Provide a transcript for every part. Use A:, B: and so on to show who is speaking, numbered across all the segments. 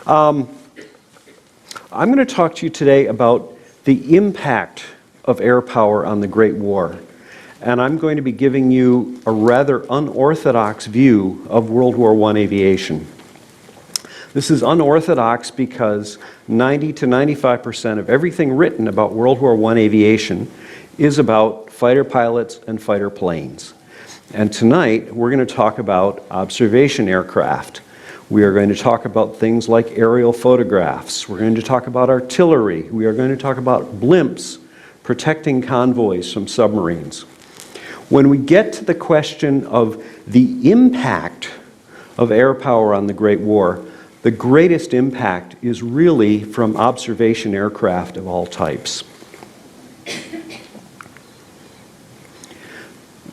A: I'm going to talk to you today about the impact of air power on the Great War. And I'm going to be giving you a rather unorthodox view of World War I aviation. This is unorthodox because 90 to 95% of everything written about World War I aviation is about fighter pilots and fighter planes. And tonight we're going to talk about observation aircraft. We are going to talk about things like aerial photographs. We're going to talk about artillery. We are going to talk about blimps protecting convoys from submarines. When we get to the question of the impact of air power on the Great War, the greatest impact is really from observation aircraft of all types.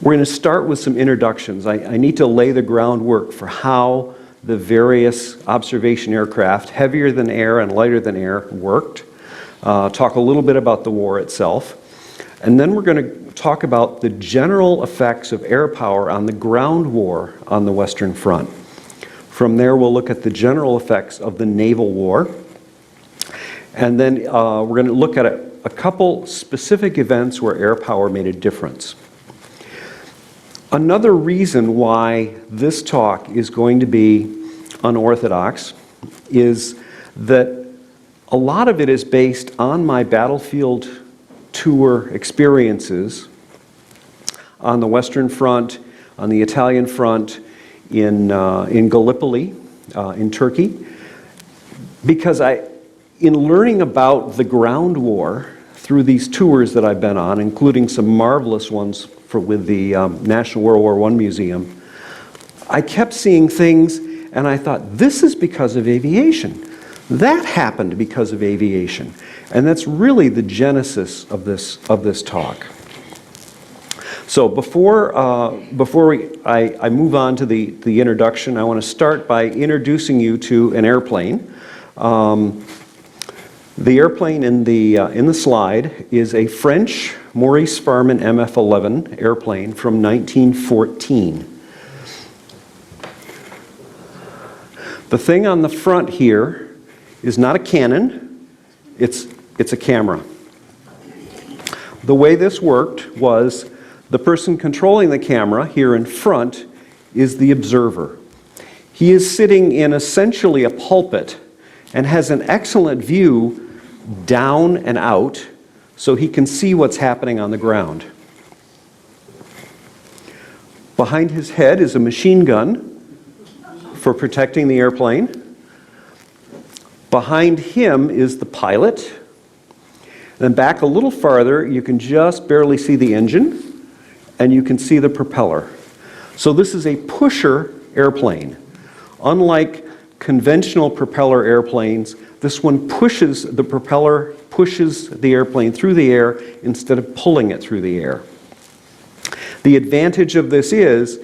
A: We're going to start with some introductions. I need to lay the groundwork for how the various observation aircraft, heavier than air and lighter than air, worked. Talk a little bit about the war itself. And then we're going to talk about the general effects of air power on the ground war on the Western Front. From there, we'll look at the general effects of the naval war. And then we're going to look at a couple specific events where air power made a difference. Another reason why this talk is going to be unorthodox is that a lot of it is based on my battlefield tour experiences on the Western Front, on the Italian Front, in Gallipoli, in Turkey, because in learning about the ground war through these tours that I've been on, including some marvelous ones with the National World War I Museum, I kept seeing things and I thought, this is because of aviation. That happened because of aviation. And that's really the genesis of this talk. So before I move on to the introduction, I want to start by introducing you to an airplane. The airplane in the slide is a French Maurice Farman MF-11 airplane from 1914. The thing on the front here is not a cannon, it's a camera. The way this worked was the person controlling the camera here in front is the observer. He is sitting in essentially a pulpit and has an excellent view down and out so he can see what's happening on the ground. Behind his head is a machine gun for protecting the airplane. Behind him is the pilot. Then back a little farther, you can just barely see the engine, and you can see the propeller. So this is a pusher airplane. Unlike conventional propeller airplanes, this one pushes the propeller, pushes the airplane through the air instead of pulling it through the air. The advantage of this is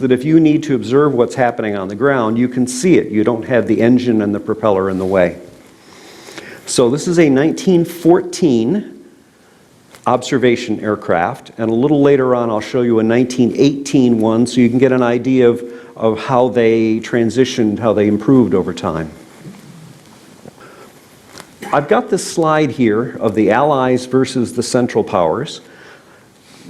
A: that if you need to observe what's happening on the ground, you can see it. You don't have the engine and the propeller in the way. So this is a 1914 observation aircraft, and a little later on I'll show you a 1918 one so you can get an idea of how they transitioned, how they improved over time. I've got this slide here of the Allies versus the Central Powers,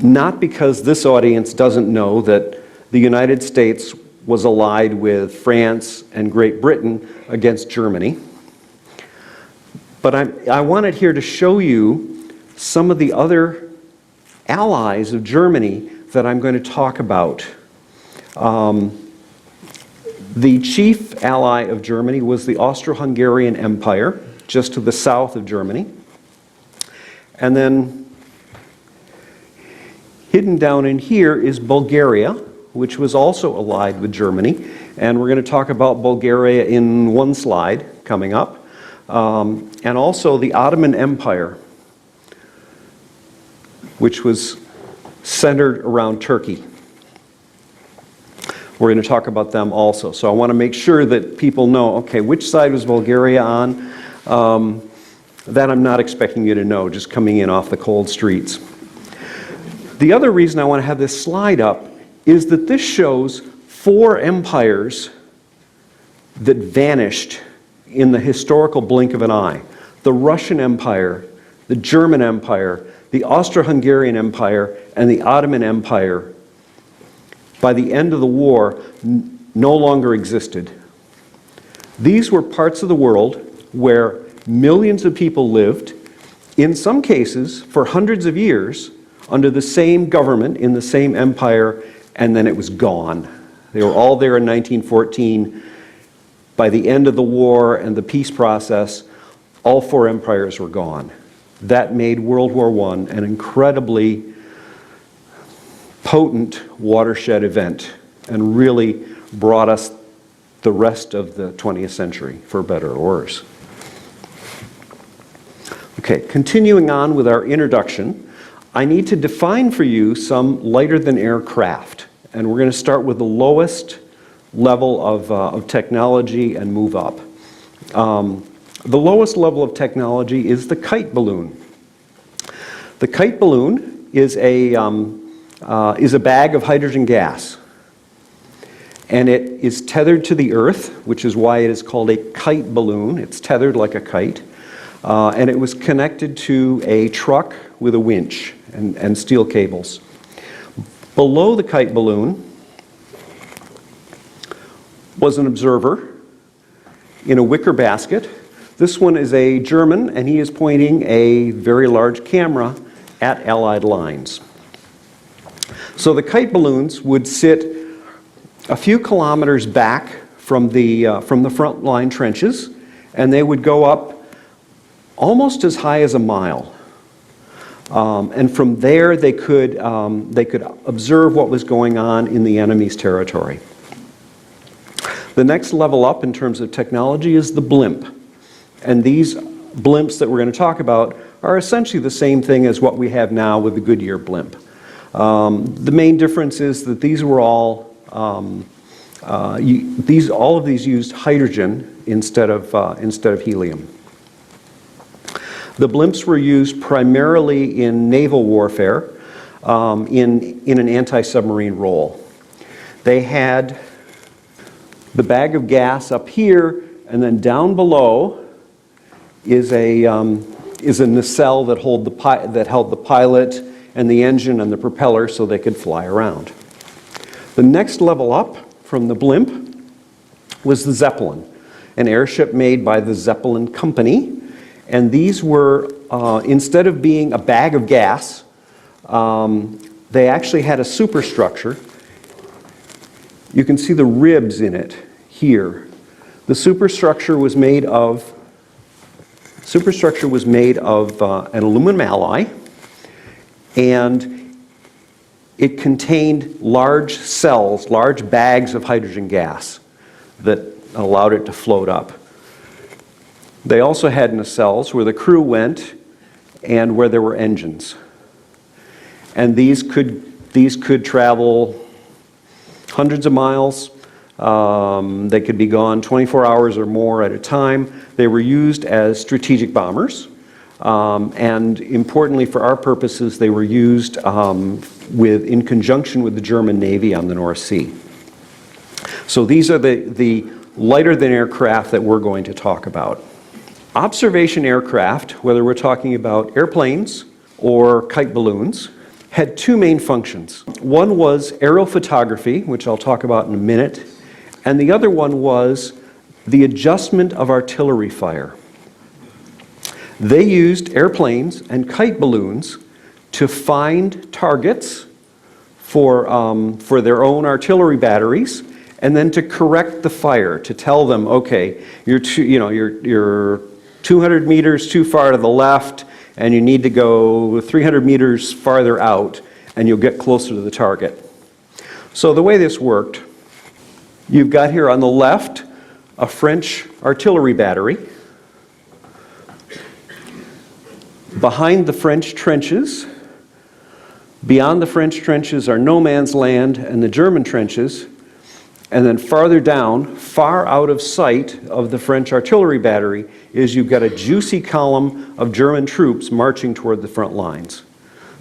A: not because this audience doesn't know that the United States was allied with France and Great Britain against Germany, but I wanted here to show you some of the other allies of Germany that I'm going to talk about. The chief ally of Germany was the Austro-Hungarian Empire, just to the south of Germany. And then hidden down in here is Bulgaria, which was also allied with Germany. And we're going to talk about Bulgaria in one slide coming up. And also the Ottoman Empire, which was centered around Turkey. We're going to talk about them also. So I want to make sure that people know, okay, which side was Bulgaria on? That I'm not expecting you to know, just coming in off the cold streets. The other reason I want to have this slide up is that this shows 4 empires that vanished in the historical blink of an eye. The Russian Empire, the German Empire, the Austro-Hungarian Empire, and the Ottoman Empire, by the end of the war, no longer existed. These were parts of the world where millions of people lived, in some cases for hundreds of years, under the same government in the same empire, and then it was gone. They were all there in 1914. By the end of the war and the peace process, all four empires were gone. That made World War I an incredibly potent watershed event and really brought us the rest of the 20th century, for better or worse. Okay, continuing on with our introduction, I need to define for you some lighter-than-air craft. And we're going to start with the lowest level of technology and move up. The lowest level of technology is the kite balloon. The kite balloon is a bag of hydrogen gas. And it is tethered to the earth, which is why it is called a kite balloon. It's tethered like a kite. And it was connected to a truck with a winch and steel cables. Below the kite balloon was an observer in a wicker basket. This one is a German, and he is pointing a very large camera at Allied lines. So the kite balloons would sit a few kilometers back from the front line trenches, and they would go up almost as high as a mile. And from there, they could observe what was going on in the enemy's territory. The next level up in terms of technology is the blimp. And these blimps that we're going to talk about are essentially the same thing as what we have now with the Goodyear blimp. The main difference is that these were all, all of these used hydrogen instead of helium. The blimps were used primarily in naval warfare, in an anti-submarine role. They had the bag of gas up here, and then down below is a nacelle that held the pilot and the engine and the propeller so they could fly around. The next level up from the blimp was the Zeppelin, an airship made by the Zeppelin Company. And these were, instead of being a bag of gas, they actually had a superstructure. You can see the ribs in it here. The superstructure was made of an aluminum alloy, and it contained large cells, large bags of hydrogen gas that allowed it to float up. They also had nacelles where the crew went and where there were engines. And these could travel hundreds of miles. They could be gone 24 hours or more at a time. They were used as strategic bombers. And importantly for our purposes, they were used in conjunction with the German Navy on the North Sea. So these are the lighter-than-air craft that we're going to talk about. Observation aircraft, whether we're talking about airplanes or kite balloons, had two main functions. One was aerial photography, which I'll talk about in a minute, and the other one was the adjustment of artillery fire. They used airplanes and kite balloons to find targets for their own artillery batteries, and then to correct the fire, to tell them, okay, you're 200 meters too far to the left, and you need to go 300 meters farther out, and you'll get closer to the target. So the way this worked, you've got here on the left a French artillery battery. Behind the French trenches, beyond the French trenches are no man's land and the German trenches. And then farther down, far out of sight of the French artillery battery, is you've got a juicy column of German troops marching toward the front lines.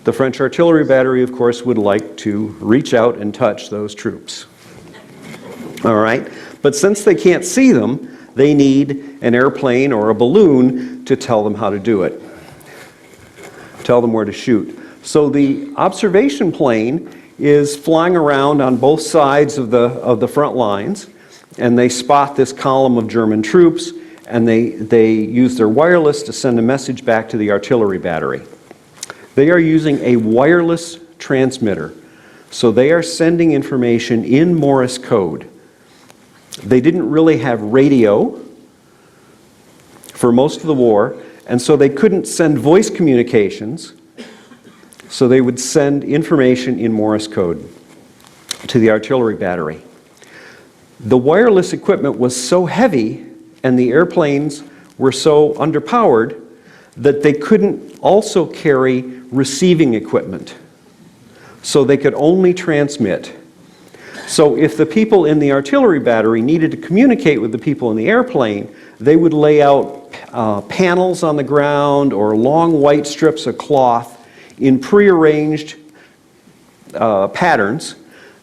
A: The French artillery battery, of course, would like to reach out and touch those troops. All right? But since they can't see them, they need an airplane or a balloon to tell them how to do it, tell them where to shoot. So the observation plane is flying around on both sides of the front lines, and they spot this column of German troops, and they use their wireless to send a message back to the artillery battery. They are using a wireless transmitter, so they are sending information in Morse code. They didn't really have radio for most of the war, and so they couldn't send voice communications, so they would send information in Morse code to the artillery battery. The wireless equipment was so heavy and the airplanes were so underpowered that they couldn't also carry receiving equipment. So they could only transmit. So if the people in the artillery battery needed to communicate with the people in the airplane, they would lay out panels on the ground or long white strips of cloth in prearranged patterns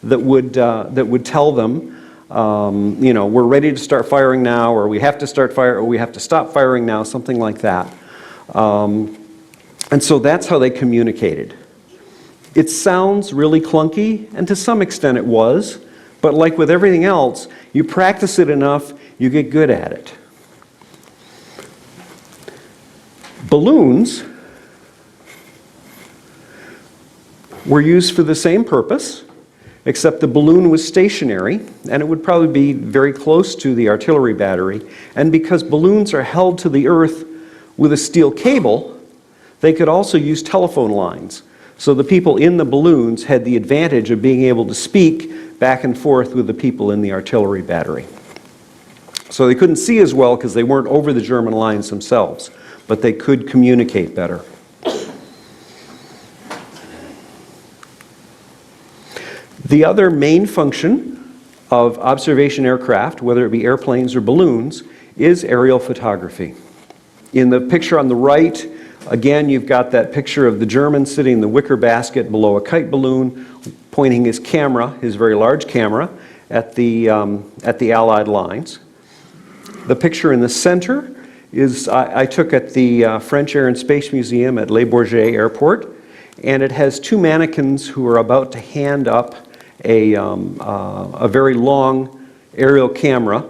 A: that would tell them, we're ready to start firing now, or we have to start fire, or we have to stop firing now, something like that. And so that's how they communicated. It sounds really clunky, and to some extent it was, but like with everything else, you practice it enough, you get good at it. Balloons were used for the same purpose, except the balloon was stationary, and it would probably be very close to the artillery battery. And because balloons are held to the earth with a steel cable, they could also use telephone lines. So the people in the balloons had the advantage of being able to speak back and forth with the people in the artillery battery. So they couldn't see as well because they weren't over the German lines themselves, but they could communicate better. The other main function of observation aircraft, whether it be airplanes or balloons, is aerial photography. In the picture on the right, again, you've got that picture of the German sitting in the wicker basket below a kite balloon, pointing his camera, his very large camera, at the Allied lines. The picture in the center is I took at the French Air and Space Museum at Le Bourget Airport, and it has two mannequins who are about to hand up a very long aerial camera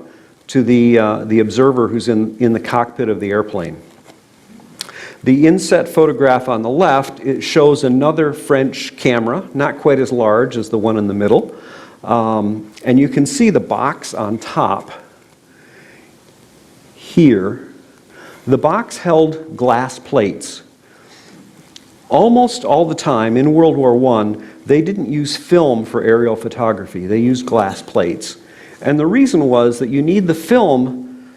A: to the observer who's in the cockpit of the airplane. The inset photograph on the left, it shows another French camera, not quite as large as the one in the middle. And you can see the box on top here. The box held glass plates. Almost all the time in World War I, they didn't use film for aerial photography. They used glass plates. And the reason was that you need the film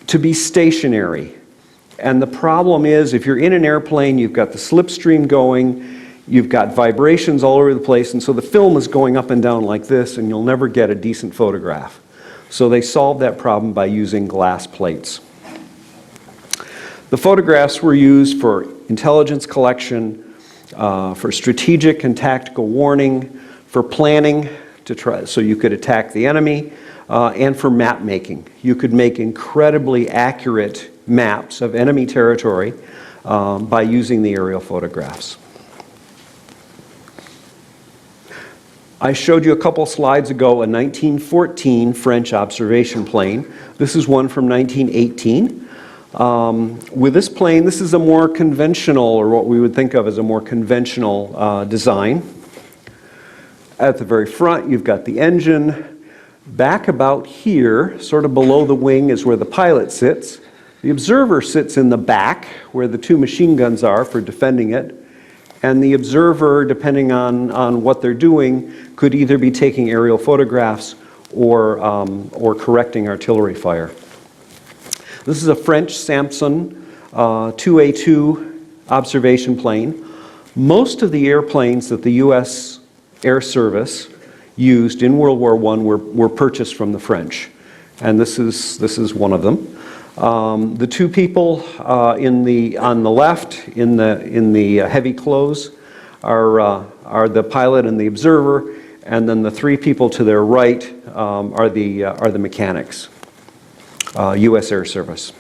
A: to be stationary. And the problem is, if you're in an airplane, you've got the slipstream going, you've got vibrations all over the place, and so the film is going up and down like this, and you'll never get a decent photograph. So they solved that problem by using glass plates. The photographs were used for intelligence collection, for strategic and tactical warning, for planning to try so you could attack the enemy, and for map making. You could make incredibly accurate maps of enemy territory by using the aerial photographs. I showed you a couple slides ago a 1914 French observation plane. This is one from 1918. With this plane, this is a more conventional, or what we would think of as a more conventional design. At the very front, you've got the engine. Back about here, sort of below the wing, is where the pilot sits. The observer sits in the back, where the two machine guns are for defending it. And the observer, depending on what they're doing, could either be taking aerial photographs or correcting artillery fire. This is a French Samson 2A2 observation plane. Most of the airplanes that the U.S. Air Service used in World War I were purchased from the French, and this is one of them. The two people on the left in the heavy clothes are the pilot and the observer, and then the three people to their right are the mechanics. U.S. Air Service.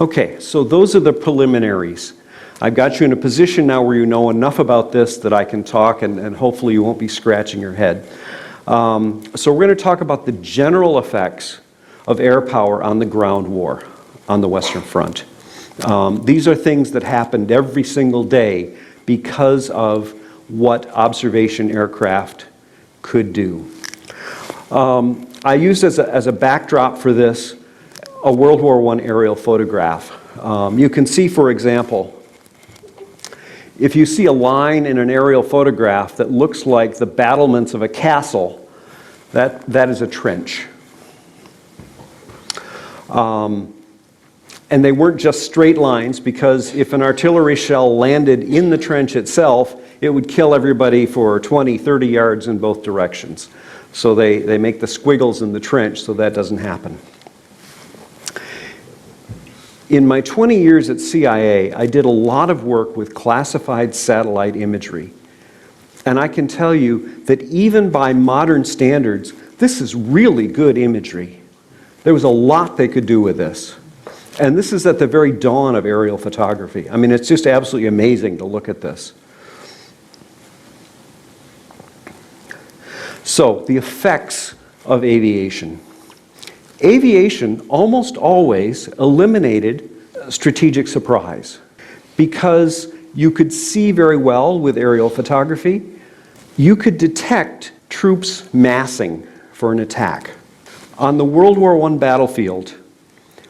A: Okay, so those are the preliminaries. I've got you in a position now where you know enough about this that I can talk, and hopefully you won't be scratching your head. So we're going to talk about the general effects of air power on the ground war on the Western Front. These are things that happened every single day because of what observation aircraft could do. I used as a backdrop for this a World War I aerial photograph. You can see, for example, if you see a line in an aerial photograph that looks like the battlements of a castle, that is a trench. And they weren't just straight lines, because if an artillery shell landed in the trench itself, it would kill everybody for 20, 30 yards in both directions. So they make the squiggles in the trench so that doesn't happen. In my 20 years at CIA, I did a lot of work with classified satellite imagery. And I can tell you that even by modern standards, this is really good imagery. There was a lot they could do with this. And this is at the very dawn of aerial photography. I mean, it's just absolutely amazing to look at this. So, the effects of aviation. Aviation almost always eliminated strategic surprise because you could see very well with aerial photography. You could detect troops massing for an attack. On the World War I battlefield,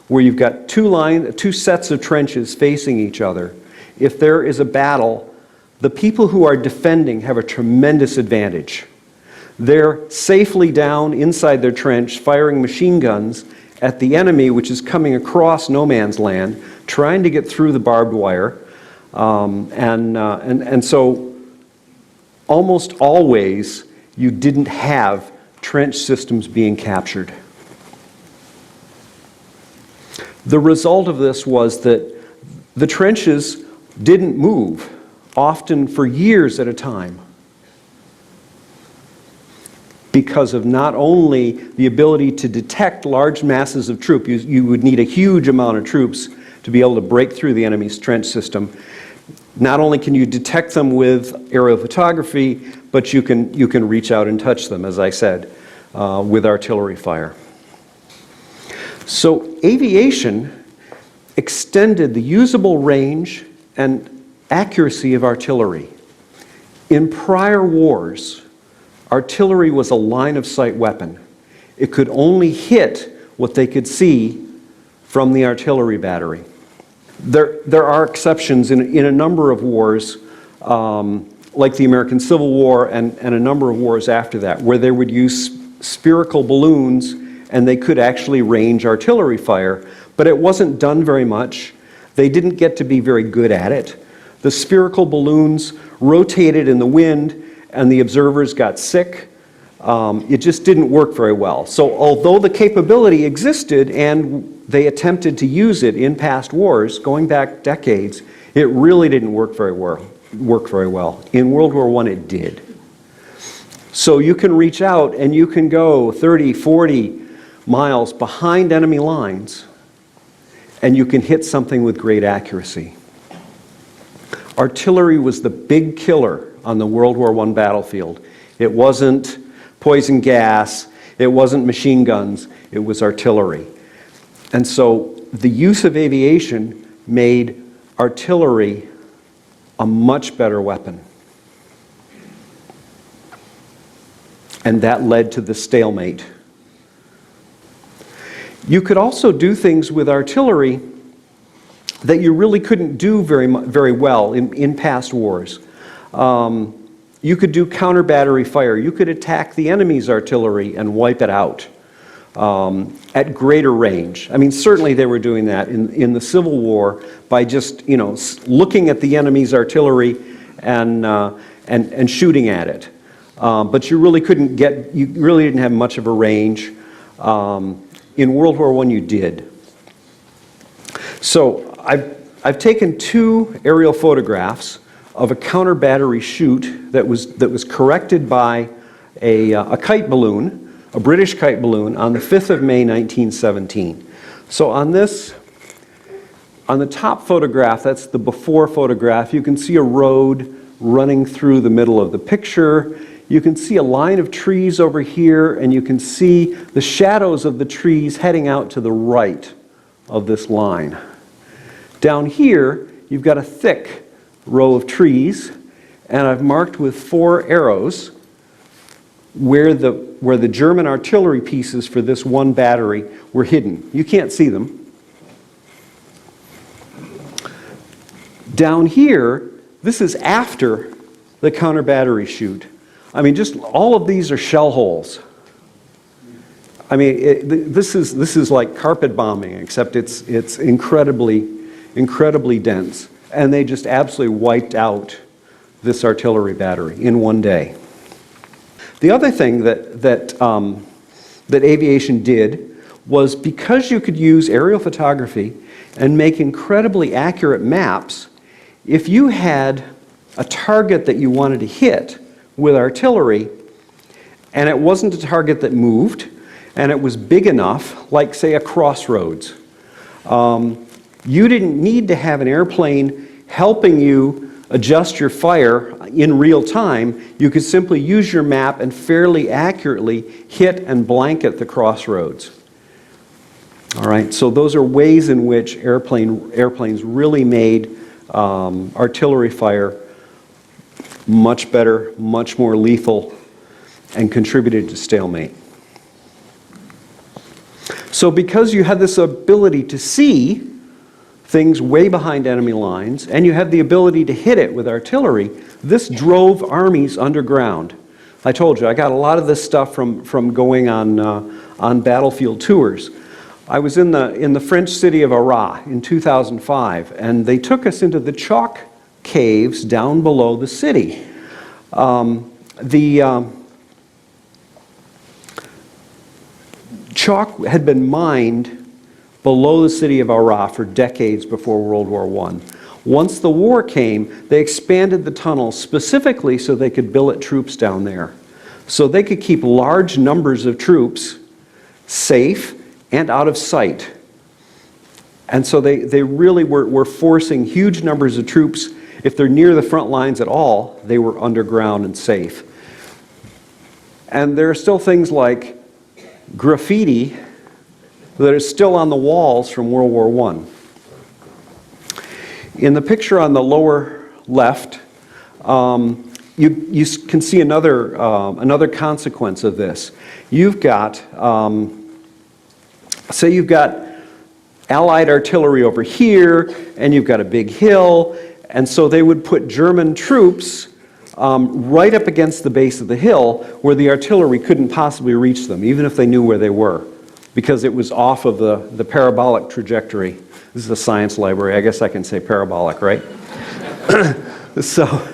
A: where you've got two sets of trenches facing each other, if there is a battle, the people who are defending have a tremendous advantage. They're safely down inside their trench firing machine guns at the enemy, which is coming across no man's land, trying to get through the barbed wire. And so almost always you didn't have trench systems being captured. The result of this was that the trenches didn't move, often for years at a time, because of not only the ability to detect large masses of troops. You would need a huge amount of troops to be able to break through the enemy's trench system. Not only can you detect them with aerial photography, but you can reach out and touch them, as I said, with artillery fire. So aviation extended the usable range and accuracy of artillery. In prior wars, artillery was a line-of-sight weapon. It could only hit what they could see from the artillery battery. There are exceptions in a number of wars, like the American Civil War and a number of wars after that, where they would use spherical balloons and they could actually range artillery fire, but it wasn't done very much. They didn't get to be very good at it. The spherical balloons rotated in the wind and the observers got sick. It just didn't work very well. So although the capability existed and they attempted to use it in past wars, going back decades, it really didn't work very well. In World War I, it did. So you can reach out and you can go 30, 40 miles behind enemy lines and you can hit something with great accuracy. Artillery was the big killer on the World War I battlefield. It wasn't poison gas, it wasn't machine guns, it was artillery. And so the use of aviation made artillery a much better weapon. And that led to the stalemate. You could also do things with artillery that you really couldn't do very well in past wars. You could do counter battery fire. You could attack the enemy's artillery and wipe it out at greater range. I mean, certainly they were doing that in the Civil War by just, looking at the enemy's artillery and shooting at it. But you really didn't have much of a range. In World War I, you did. So I've taken two aerial photographs of a counter battery chute that was corrected by a kite balloon, a British kite balloon, on the 5th of May, 1917. So on this, on the top photograph, that's the before photograph, you can see a road running through the middle of the picture. You can see a line of trees over here, and you can see the shadows of the trees heading out to the right of this line. Down here, you've got a thick row of trees, and I've marked with 4 arrows where the German artillery pieces for this one battery were hidden. You can't see them. Down here, this is after the counter battery shoot. I mean, just all of these are shell holes. I mean, this is like carpet bombing, except it's incredibly dense. And they just absolutely wiped out this artillery battery in one day. The other thing that aviation did was, because you could use aerial photography and make incredibly accurate maps, if you had a target that you wanted to hit with artillery, and it wasn't a target that moved, and it was big enough, like say a crossroads, you didn't need to have an airplane helping you adjust your fire in real time. You could simply use your map and fairly accurately hit and blanket the crossroads. All right, so those are ways in which airplanes really made artillery fire much better, much more lethal, and contributed to stalemate. So because you had this ability to see things way behind enemy lines, and you had the ability to hit it with artillery, this drove armies underground. I told you, I got a lot of this stuff from going on battlefield tours. I was in the French city of Arras in 2005, and they took us into the chalk caves down below the city. Chalk had been mined below the city of Arras for decades before World War I. Once the war came, they expanded the tunnels specifically so they could billet troops down there. So they could keep large numbers of troops safe and out of sight. And so they really were forcing huge numbers of troops. If they're near the front lines at all, they were underground and safe. And there are still things like graffiti that is still on the walls from World War I. In the picture on the lower left, you can see another consequence of this. You've got, say you've got Allied artillery over here, and you've got a big hill, and so they would put German troops right up against the base of the hill where the artillery couldn't possibly reach them, even if they knew where they were, because it was off of the parabolic trajectory. This is a science library. I guess I can say parabolic, right? So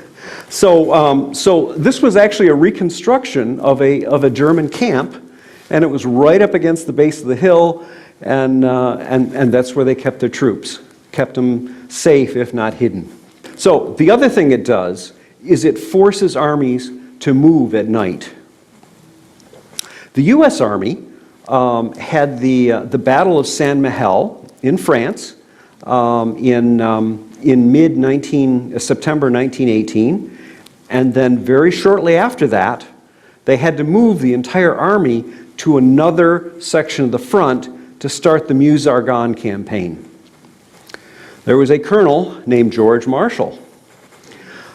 A: this was actually a reconstruction of a German camp, and it was right up against the base of the hill, and that's where they kept their troops, kept them safe if not hidden. So the other thing it does is it forces armies to move at night. The U.S. Army had the Battle of Saint-Mihiel in France in September 1918, and then very shortly after that, they had to move the entire army to another section of the front to start the Meuse-Argonne campaign. There was a colonel named George Marshall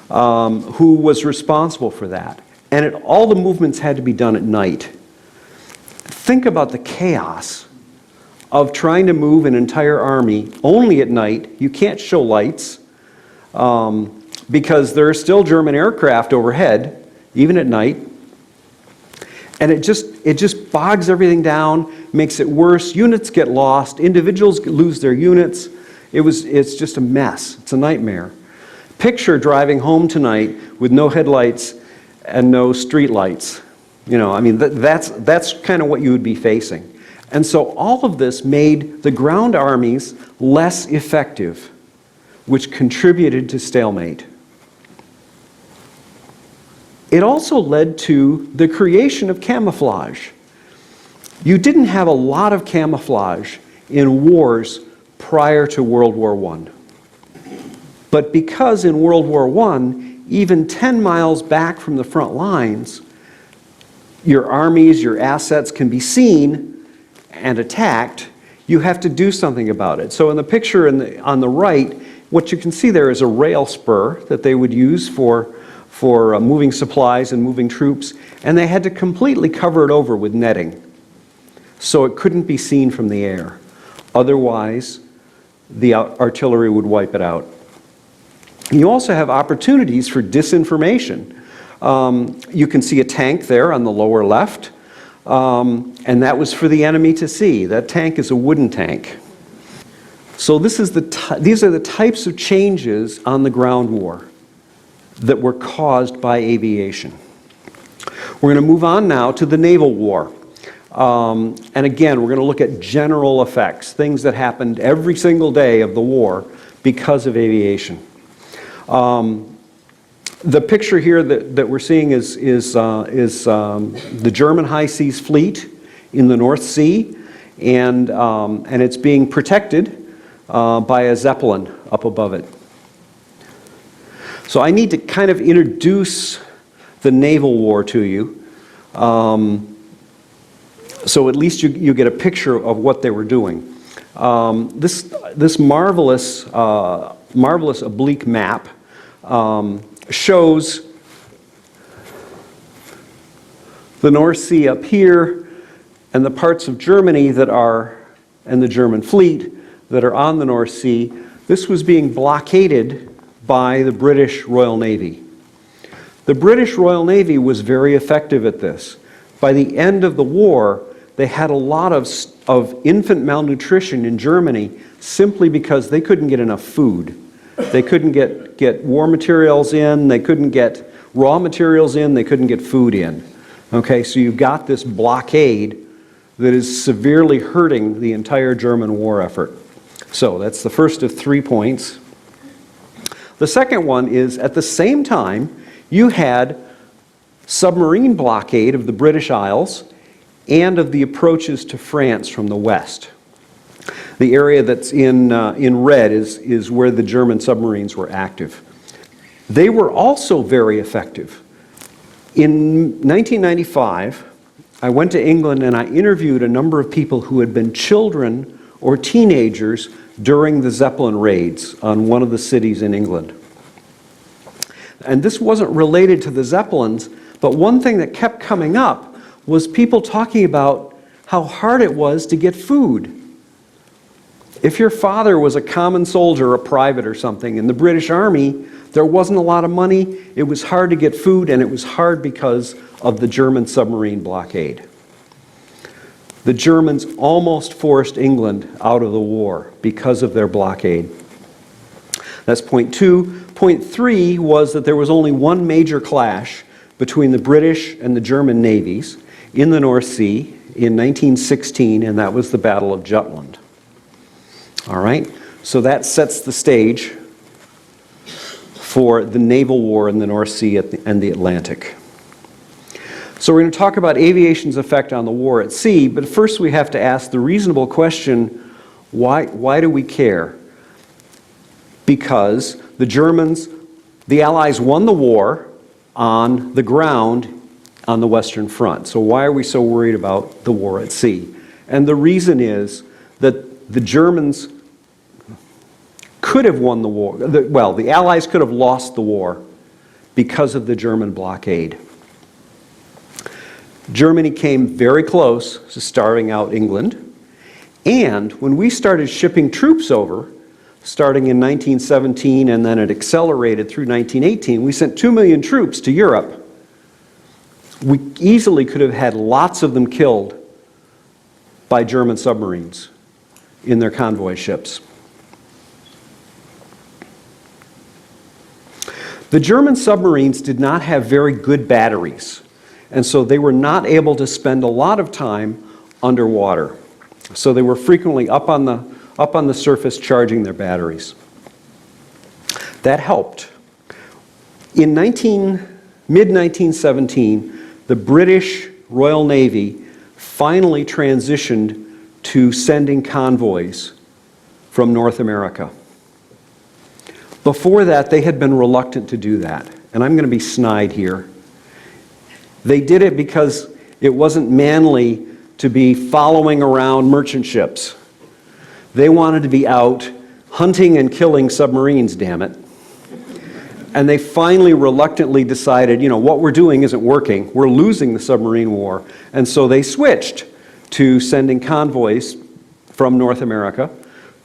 A: who was responsible for that, and all the movements had to be done at night. Think about the chaos of trying to move an entire army only at night. You can't show lights because there are still German aircraft overhead, even at night. And it just bogs everything down, makes it worse. Units get lost. Individuals lose their units. It's just a mess. It's a nightmare. Picture driving home tonight with no headlights and no street lights. You know, I mean, that's kind of what you would be facing. And so all of this made the ground armies less effective, which contributed to stalemate. It also led to the creation of camouflage. You didn't have a lot of camouflage in wars prior to World War I. But because in World War I, even 10 miles back from the front lines, your armies, your assets can be seen and attacked, you have to do something about it. So in the picture on the right, what you can see there is a rail spur that they would use for moving supplies and moving troops, and they had to completely cover it over with netting so it couldn't be seen from the air. Otherwise, the artillery would wipe it out. You also have opportunities for disinformation. You can see a tank there on the lower left, and that was for the enemy to see. That tank is a wooden tank. So these are the types of changes on the ground war that were caused by aviation. We're going to move on now to the naval war. And again, we're going to look at general effects, things that happened every single day of the war because of aviation. The picture here that we're seeing is the German high seas fleet in the North Sea, and it's being protected by a Zeppelin up above it. So I need to kind of introduce the naval war to you, so at least you get a picture of what they were doing. This marvelous oblique map shows the North Sea up here and the parts of Germany and the German fleet that are on the North Sea. This was being blockaded by the British Royal Navy. The British Royal Navy was very effective at this. By the end of the war, they had a lot of infant malnutrition in Germany simply because they couldn't get enough food. They couldn't get war materials in, they couldn't get raw materials in, they couldn't get food in. Okay, so you've got this blockade that is severely hurting the entire German war effort. So that's the first of 3 points. The second one is, at the same time, you had submarine blockade of the British Isles and of the approaches to France from the west. The area that's in red is where the German submarines were active. They were also very effective. In 1995, I went to England and I interviewed a number of people who had been children or teenagers during the Zeppelin raids on one of the cities in England. And this wasn't related to the Zeppelins, but one thing that kept coming up was people talking about how hard it was to get food. If your father was a common soldier, a private or something, in the British Army, there wasn't a lot of money, it was hard to get food, and it was hard because of the German submarine blockade. The Germans almost forced England out of the war because of their blockade. That's point 2. Point 3 was that there was only one major clash between the British and the German navies in the North Sea in 1916, and that was the Battle of Jutland. All right, so that sets the stage for the naval war in the North Sea and the Atlantic. So we're going to talk about aviation's effect on the war at sea, but first we have to ask the reasonable question, why do we care? Because the Allies won the war on the ground on the Western Front. So why are we so worried about the war at sea? And the reason is that the Germans could have won the war. The Allies could have lost the war because of the German blockade. Germany came very close to starving out England. And when we started shipping troops over, starting in 1917 and then it accelerated through 1918, we sent 2 million troops to Europe. We easily could have had lots of them killed by German submarines in their convoy ships. The German submarines did not have very good batteries, and so they were not able to spend a lot of time underwater. So they were frequently up on the surface charging their batteries. That helped. In Mid-1917, the British Royal Navy finally transitioned to sending convoys from North America. Before that, they had been reluctant to do that. And I'm going to be snide here. They did it because it wasn't manly to be following around merchant ships. They wanted to be out hunting and killing submarines, damn it. And they finally reluctantly decided, what we're doing isn't working. We're losing the submarine war. And so they switched to sending convoys from North America,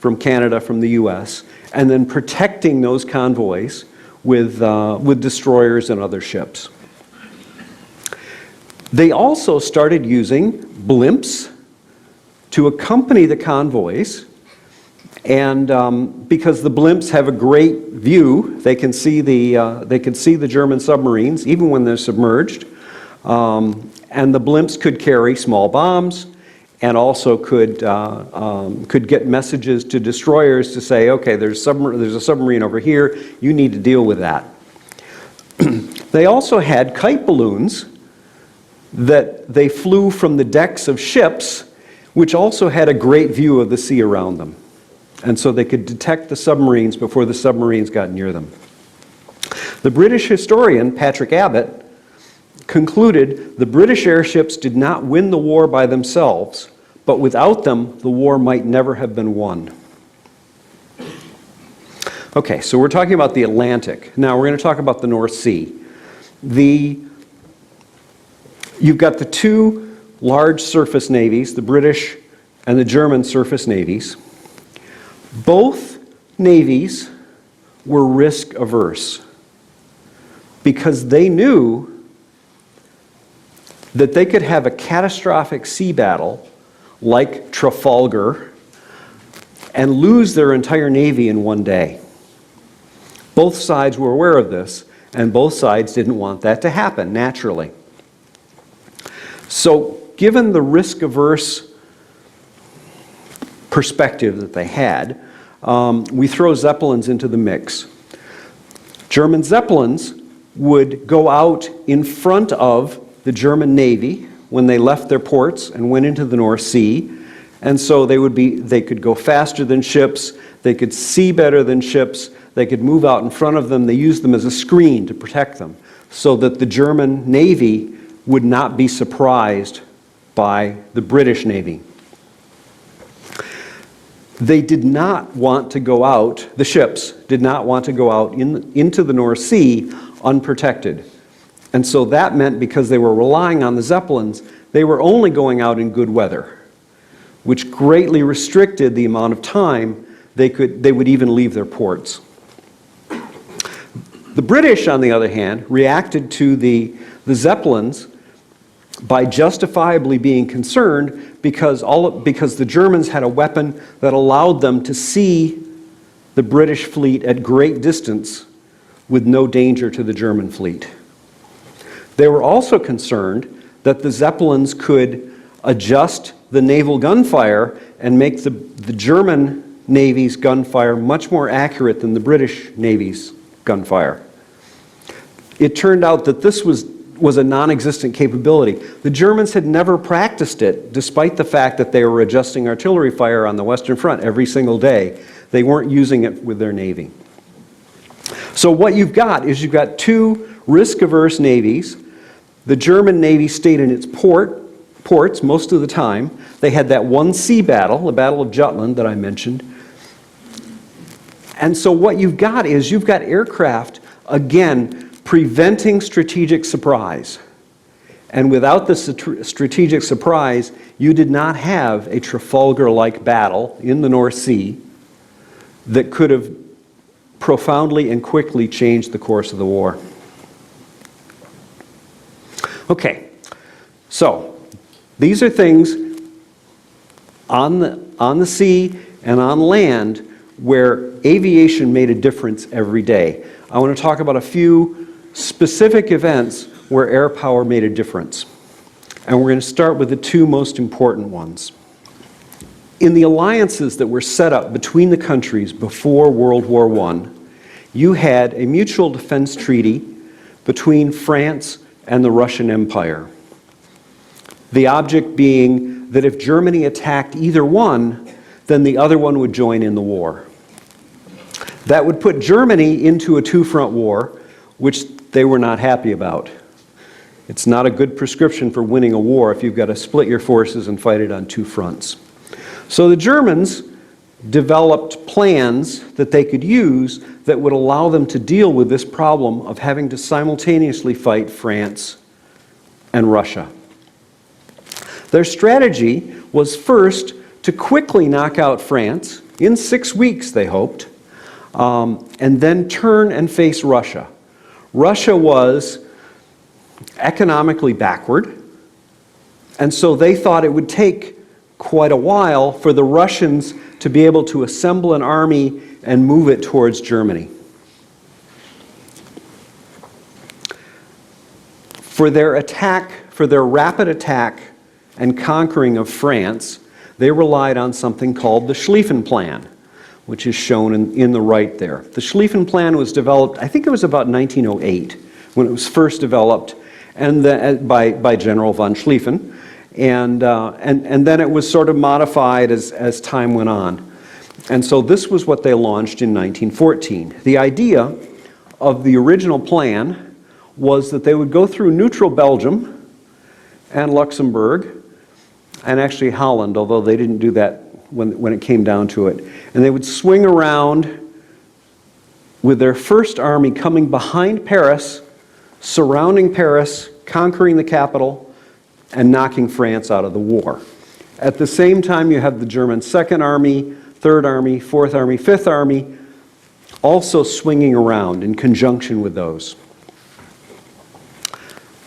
A: from Canada, from the US, and then protecting those convoys with destroyers and other ships. They also started using blimps to accompany the convoys, and because the blimps have a great view, they can see the German submarines even when they're submerged, and the blimps could carry small bombs, and also could get messages to destroyers to say, okay, there's a submarine over here, you need to deal with that. They also had kite balloons that they flew from the decks of ships, which also had a great view of the sea around them. And so they could detect the submarines before the submarines got near them. The British historian, Patrick Abbott, concluded the British airships did not win the war by themselves, but without them, the war might never have been won. Okay, so we're talking about the Atlantic. Now we're going to talk about the North Sea. You've got the two large surface navies, the British and the German surface navies. Both navies were risk averse because they knew that they could have a catastrophic sea battle like Trafalgar and lose their entire navy in one day. Both sides were aware of this, and both sides didn't want that to happen, naturally. So, given the risk-averse perspective that they had, we throw Zeppelins into the mix. German Zeppelins would go out in front of the German Navy when they left their ports and went into the North Sea, and so they could go faster than ships, they could see better than ships, they could move out in front of them. They used them as a screen to protect them so that the German Navy would not be surprised by the British Navy. They did not want to go out, the ships did not want to go out into the North Sea unprotected. And so that meant, because they were relying on the Zeppelins, they were only going out in good weather, which greatly restricted the amount of time they would even leave their ports. The British, on the other hand, reacted to the Zeppelins by justifiably being concerned because the Germans had a weapon that allowed them to see the British fleet at great distance with no danger to the German fleet. They were also concerned that the Zeppelins could adjust the naval gunfire and make the German Navy's gunfire much more accurate than the British Navy's gunfire. It turned out that this was a non-existent capability. The Germans had never practiced it, despite the fact that they were adjusting artillery fire on the Western Front every single day. They weren't using it with their Navy. So what you've got is you've got two risk-averse navies. The German Navy stayed in its ports most of the time. They had that one sea battle, the Battle of Jutland that I mentioned. And so what you've got is you've got aircraft, again, preventing strategic surprise. And without the strategic surprise, you did not have a Trafalgar-like battle in the North Sea that could have profoundly and quickly changed the course of the war. Okay, so these are things on the sea and on land where aviation made a difference every day. I want to talk about a few specific events where air power made a difference. And we're going to start with the two most important ones. In the alliances that were set up between the countries before World War I, you had a mutual defense treaty between France and the Russian Empire. The object being that if Germany attacked either one, then the other one would join in the war. That would put Germany into a two-front war, which they were not happy about. It's not a good prescription for winning a war if you've got to split your forces and fight it on two fronts. So the Germans developed plans that they could use that would allow them to deal with this problem of having to simultaneously fight France and Russia. Their strategy was first to quickly knock out France, in 6 weeks they hoped, and then turn and face Russia. Russia was economically backward, and so they thought it would take quite a while for the Russians to be able to assemble an army and move it towards Germany. For their rapid attack and conquering of France, they relied on something called the Schlieffen Plan, which is shown in the right there. The Schlieffen Plan was developed, I think it was about 1908, when it was first developed, and by General von Schlieffen, and then it was sort of modified as time went on. And so this was what they launched in 1914. The idea of the original plan was that they would go through neutral Belgium and Luxembourg, and actually Holland, although they didn't do that when it came down to it. And they would swing around with their first army coming behind Paris, surrounding Paris, conquering the capital, and knocking France out of the war. At the same time, you have the German Second Army, Third Army, Fourth Army, Fifth Army, also swinging around in conjunction with those.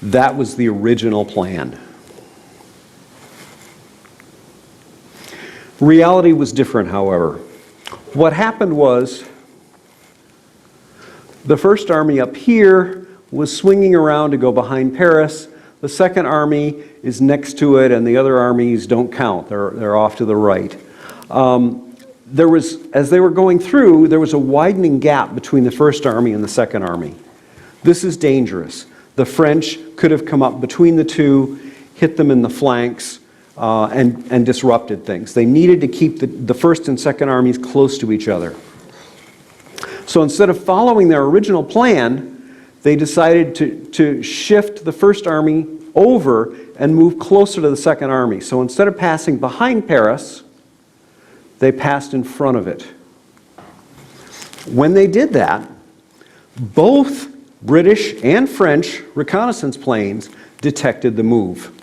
A: That was the original plan. Reality was different, however. What happened was the First Army up here was swinging around to go behind Paris. The Second Army is next to it, and the other armies don't count. They're off to the right. As they were going through, there was a widening gap between the First Army and the Second Army. This is dangerous. The French could have come up between the two, hit them in the flanks, and disrupted things. They needed to keep the First and Second Armies close to each other. So instead of following their original plan, they decided to shift the First Army over and move closer to the Second Army. So instead of passing behind Paris, they passed in front of it. When they did that, both British and French reconnaissance planes detected the move.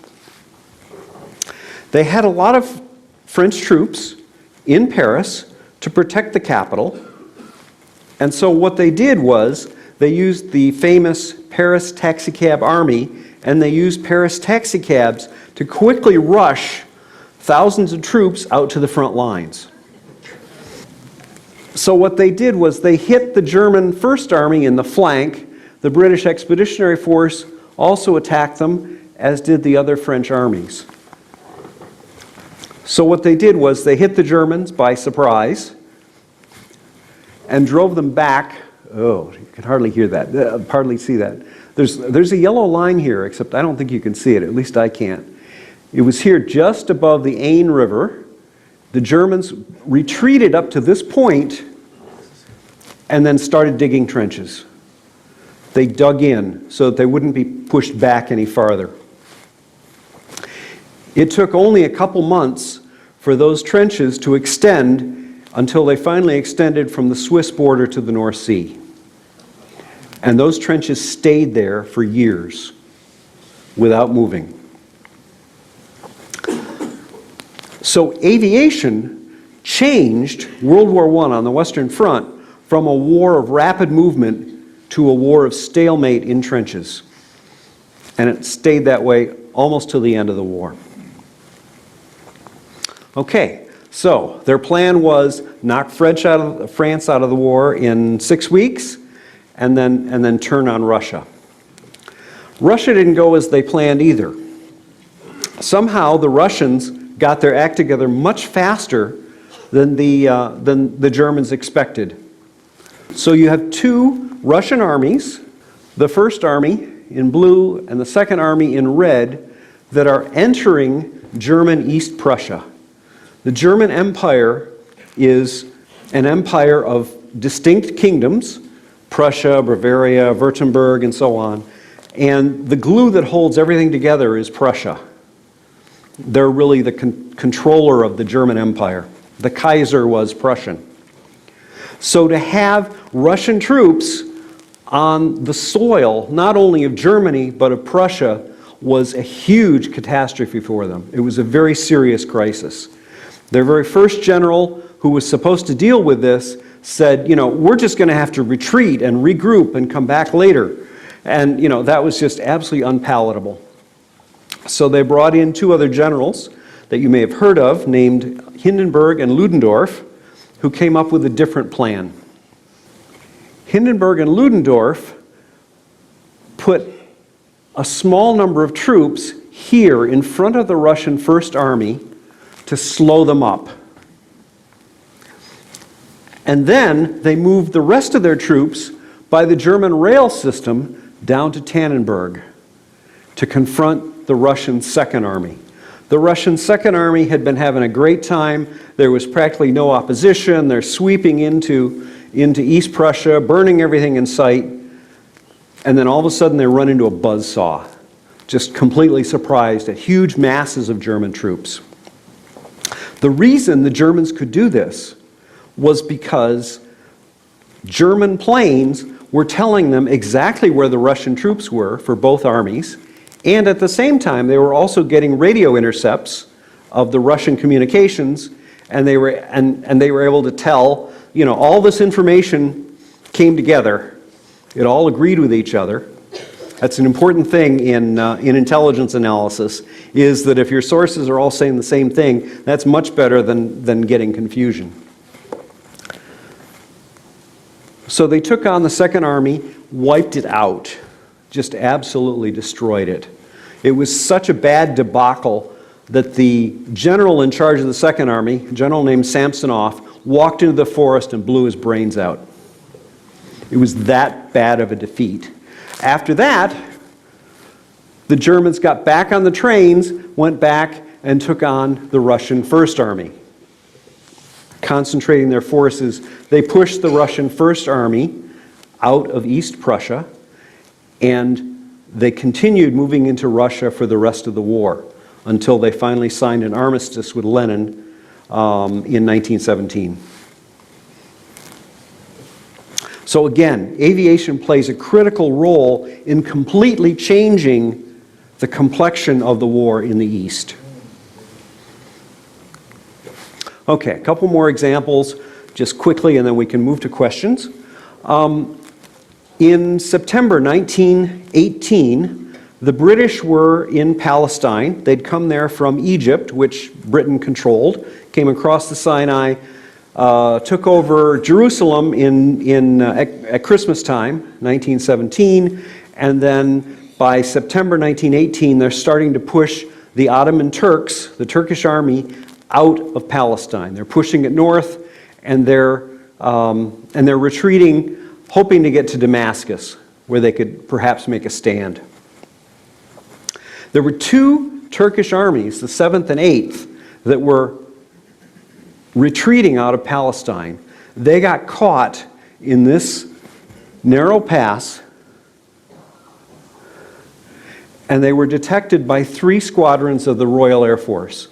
A: They had a lot of French troops in Paris to protect the capital, and so what they did was they used the famous Paris taxicab army, and they used Paris taxicabs to quickly rush thousands of troops out to the front lines. So what they did was they hit the German First Army in the flank. The British Expeditionary Force also attacked them, as did the other French armies. So what they did was they hit the Germans by surprise and drove them back. Oh, you can hardly hear that, hardly see that. There's a yellow line here, except I don't think you can see it, at least I can't. It was here just above the Aisne River. The Germans retreated up to this point and then started digging trenches. They dug in so that they wouldn't be pushed back any farther. It took only a couple months for those trenches to extend until they finally extended from the Swiss border to the North Sea. And those trenches stayed there for years without moving. So aviation changed World War I on the Western Front from a war of rapid movement to a war of stalemate in trenches. And it stayed that way almost till the end of the war. Okay, so their plan was knock France out of the war in 6 weeks and then turn on Russia. Russia didn't go as they planned either. Somehow the Russians got their act together much faster than the Germans expected. So you have two Russian armies the First Army in blue and the Second Army in red that are entering German East Prussia. The German Empire is an empire of distinct kingdoms, Prussia, Bavaria, Württemberg, and so on. And the glue that holds everything together is Prussia. They're really the controller of the German Empire. The Kaiser was Prussian. So to have Russian troops on the soil, not only of Germany, but of Prussia, was a huge catastrophe for them. It was a very serious crisis. Their very first general, who was supposed to deal with this, said, we're just going to have to retreat and regroup and come back later. And, that was just absolutely unpalatable. So they brought in two other generals that you may have heard of, named Hindenburg and Ludendorff, who came up with a different plan. Hindenburg and Ludendorff put a small number of troops here in front of the Russian First Army to slow them up. And then they moved the rest of their troops by the German rail system down to Tannenberg to confront the Russian Second Army. The Russian Second Army had been having a great time. There was practically no opposition. They're sweeping into East Prussia, burning everything in sight. And then all of a sudden they run into a buzzsaw, just completely surprised at huge masses of German troops. The reason the Germans could do this was because German planes were telling them exactly where the Russian troops were for both armies, and at the same time they were also getting radio intercepts of the Russian communications, and they were able to tell, all this information came together. It all agreed with each other. That's an important thing in intelligence analysis, is that if your sources are all saying the same thing, that's much better than getting confusion. So they took on the Second Army, wiped it out, just absolutely destroyed it. It was such a bad debacle that the general in charge of the Second Army, a general named Samsonov, walked into the forest and blew his brains out. It was that bad of a defeat. After that, the Germans got back on the trains, went back and took on the Russian First Army. Concentrating their forces, they pushed the Russian First Army out of East Prussia, and they continued moving into Russia for the rest of the war until they finally signed an armistice with Lenin in 1917. So again, aviation plays a critical role in completely changing the complexion of the war in the East. Okay, a couple more examples just quickly, and then we can move to questions. In September 1918, the British were in Palestine. They'd come there from Egypt, which Britain controlled, came across the Sinai, took over Jerusalem at Christmas time, 1917, and then by September 1918, they're starting to push the Ottoman Turks, the Turkish army, out of Palestine. They're pushing it north, and they're retreating, hoping to get to Damascus, where they could perhaps make a stand. There were two Turkish armies, the 7th and 8th, that were retreating out of Palestine. They got caught in this narrow pass, and they were detected by 3 squadrons of the Royal Air Force.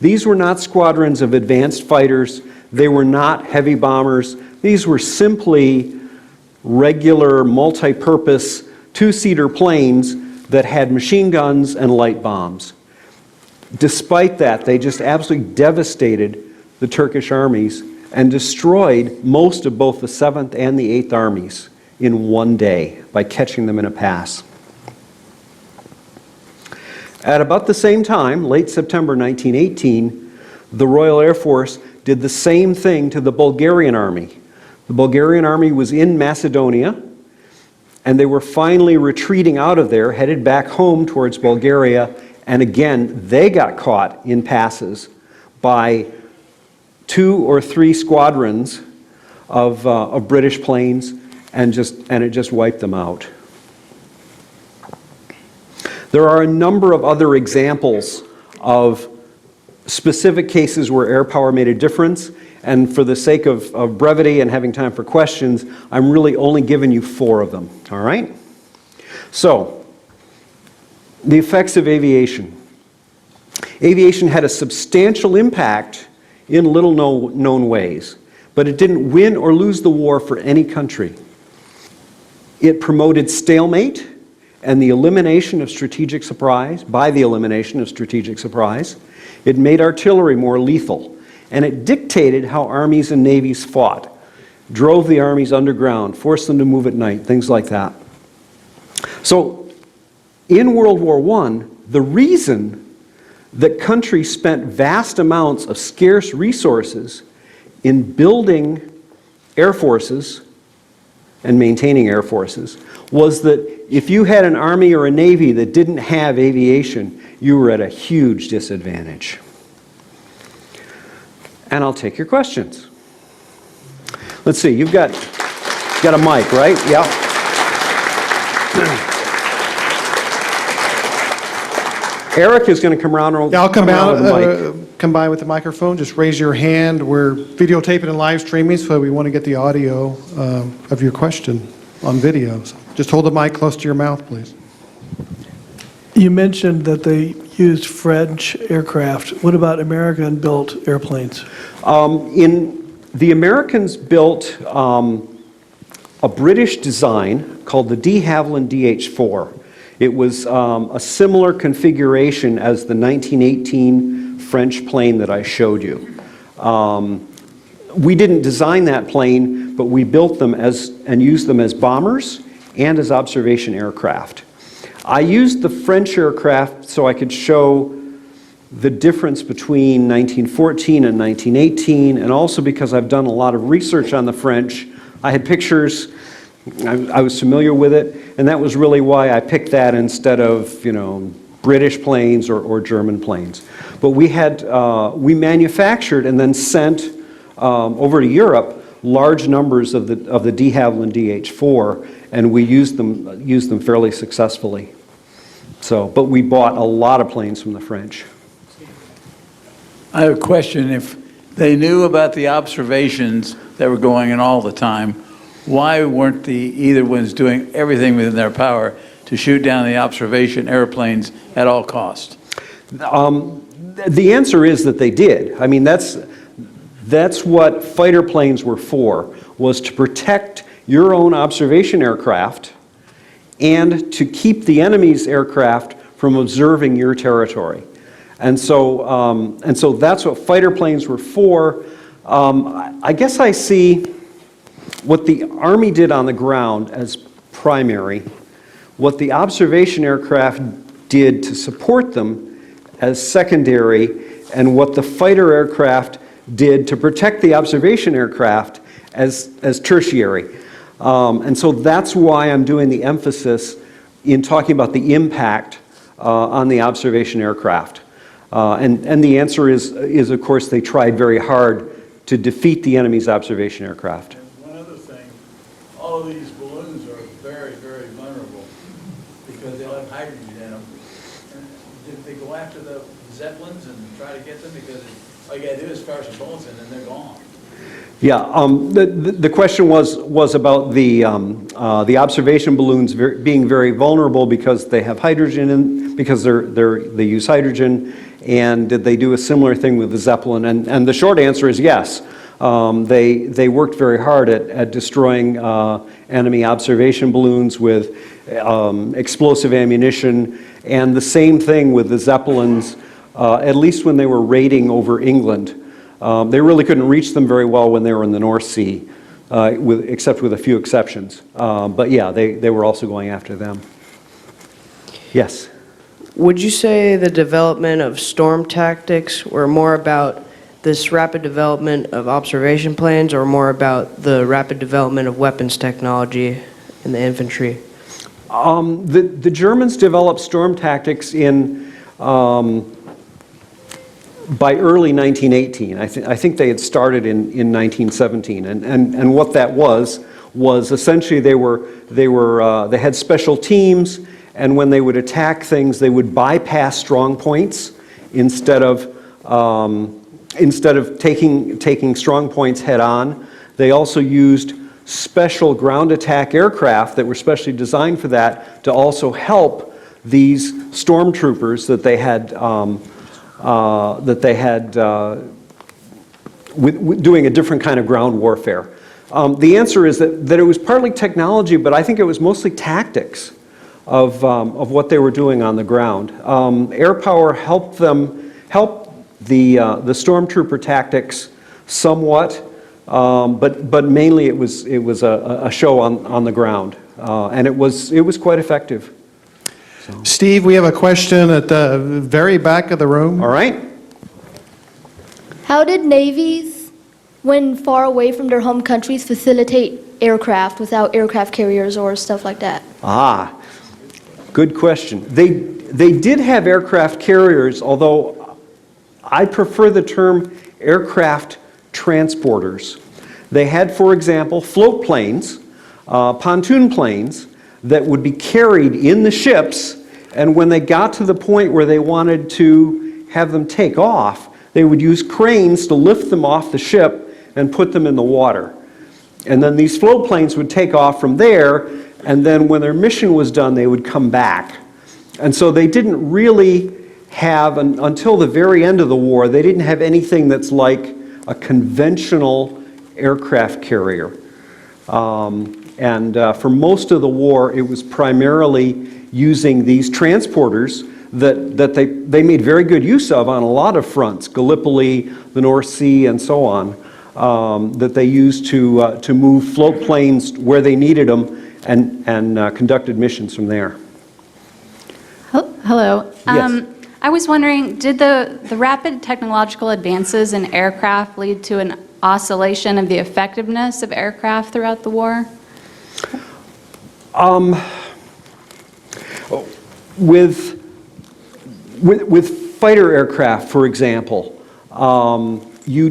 A: These were not squadrons of advanced fighters. They were not heavy bombers. These were simply regular, multi-purpose, 2-seater planes that had machine guns and light bombs. Despite that, they just absolutely devastated the Turkish armies and destroyed most of both the 7th and the 8th armies in one day by catching them in a pass. At about the same time, late September 1918, the Royal Air Force did the same thing to the Bulgarian army. The Bulgarian army was in Macedonia, and they were finally retreating out of there, headed back home towards Bulgaria, and again, they got caught in passes by 2 or 3 squadrons of British planes, and it just wiped them out. There are a number of other examples of specific cases where air power made a difference, and for the sake of brevity and having time for questions, I'm really only giving you 4 of them, all right? So, the effects of aviation. Aviation had a substantial impact in little known ways, but it didn't win or lose the war for any country. It promoted stalemate and the elimination of strategic surprise, by the elimination of strategic surprise. It made artillery more lethal, and it dictated how armies and navies fought, drove the armies underground, forced them to move at night, things like that. So, in World War I, the reason that countries spent vast amounts of scarce resources in building air forces and maintaining air forces was that if you had an army or a navy that didn't have aviation, you were at a huge disadvantage. And I'll take your questions. Let's see, you've got a mic, right? Yeah. Eric is going to come around.
B: Yeah, I'll come by with the microphone. Just raise your hand. We're videotaping and live streaming, so we want to get the audio of your question on video. So just hold the mic close to your mouth, please.
C: You mentioned that they used French aircraft. What about American-built airplanes?
A: The Americans built a British design called the de Havilland DH-4. It was a similar configuration as the 1918 French plane that I showed you. We didn't design that plane, but we built them and used them as bombers and as observation aircraft. I used the French aircraft so I could show the difference between 1914 and 1918, and also because I've done a lot of research on the French. I had pictures, I was familiar with it, and that was really why I picked that instead of, British planes or German planes. But we manufactured and then sent over to Europe large numbers of the de Havilland DH-4, and we used them fairly successfully. So, but we bought a lot of planes from the French.
D: I have a question. If they knew about the observations that were going on all the time, why weren't either ones doing everything within their power to shoot down the observation airplanes at all costs?
A: The answer is that they did. I mean, that's what fighter planes were for, was to protect your own observation aircraft and to keep the enemy's aircraft from observing your territory. And so that's what fighter planes were for. I guess I see what the Army did on the ground as primary, what the observation aircraft did to support them as secondary, and what the fighter aircraft did to protect the observation aircraft as tertiary. And so that's why I'm doing the emphasis in talking about the impact on the observation aircraft. And the answer is, of course, they tried very hard to defeat the enemy's observation aircraft.
D: One other thing, all of these balloons are very, very vulnerable because they'll have hydrogen in them. Did they go after the Zeppelins and try to get them? Because all you got to do is fire some bullets in and they're gone.
A: Yeah, the question was about the observation balloons being very vulnerable because they have hydrogen in, because they use hydrogen, and did they do a similar thing with the Zeppelin? And the short answer is yes. They worked very hard at destroying enemy observation balloons with explosive ammunition, and the same thing with the Zeppelins, at least when they were raiding over England. They really couldn't reach them very well when they were in the North Sea, except with a few exceptions. But yeah, they were also going after them. Yes?
E: Would you say the development of storm tactics were more about this rapid development of observation planes, or more about the rapid development of weapons technology in the infantry?
A: The Germans developed storm tactics by early 1918. I think they had started in 1917, and what that was essentially they had special teams, and when they would attack things, they would bypass strong points instead of taking strong points head on. They also used special ground attack aircraft that were specially designed for that to also help these stormtroopers that they had doing a different kind of ground warfare. The answer is that it was partly technology, but I think it was mostly tactics of what they were doing on the ground. Air power helped the stormtrooper tactics somewhat, but mainly it was a show on the ground, and it was quite effective.
B: Steve, we have a question at the very back of the room.
A: All right.
F: How did navies, when far away from their home countries, facilitate aircraft without aircraft carriers or stuff like that?
A: Good question. They did have aircraft carriers, although I prefer the term aircraft transporters. They had, for example, float planes, pontoon planes, that would be carried in the ships, and when they got to the point where they wanted to have them take off, they would use cranes to lift them off the ship and put them in the water. And then these float planes would take off from there, and then when their mission was done, they would come back. And so they didn't really have, until the very end of the war, they didn't have anything that's like a conventional aircraft carrier. For most of the war, it was primarily using these transporters that they made very good use of on a lot of fronts, Gallipoli, the North Sea, and so on, that they used to move float planes where they needed them and conducted missions from there.
G: Hello.
A: Yes.
G: I was wondering, did the rapid technological advances in aircraft lead to an oscillation of the effectiveness of aircraft throughout the war?
A: With fighter aircraft, for example, you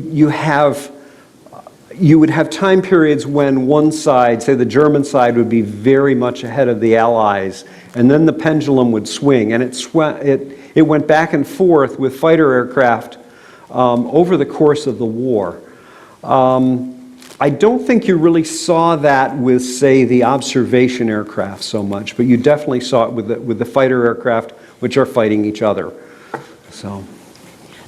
A: would have time periods when one side, say the German side, would be very much ahead of the Allies, and then the pendulum would swing, and it went back and forth with fighter aircraft over the course of the war. I don't think you really saw that with, say, the observation aircraft so much, but you definitely saw it with the fighter aircraft, which are fighting each other. So,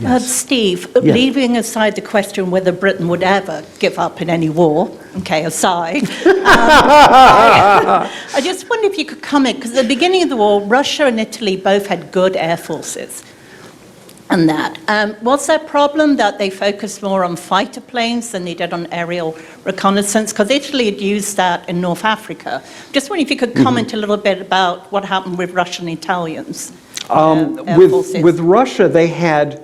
A: yes.
H: Steve,
A: Yes.
H: leaving aside the question whether Britain would ever give up in any war, okay, aside, I just wonder if you could comment, because at the beginning of the war, Russia and Italy both had good air forces. And that. Was there a problem that they focused more on fighter planes than they did on aerial reconnaissance? Because Italy had used that in North Africa. Just wondering if you could comment a little bit about what happened with Russian Italians. Air forces.
A: With Russia, they had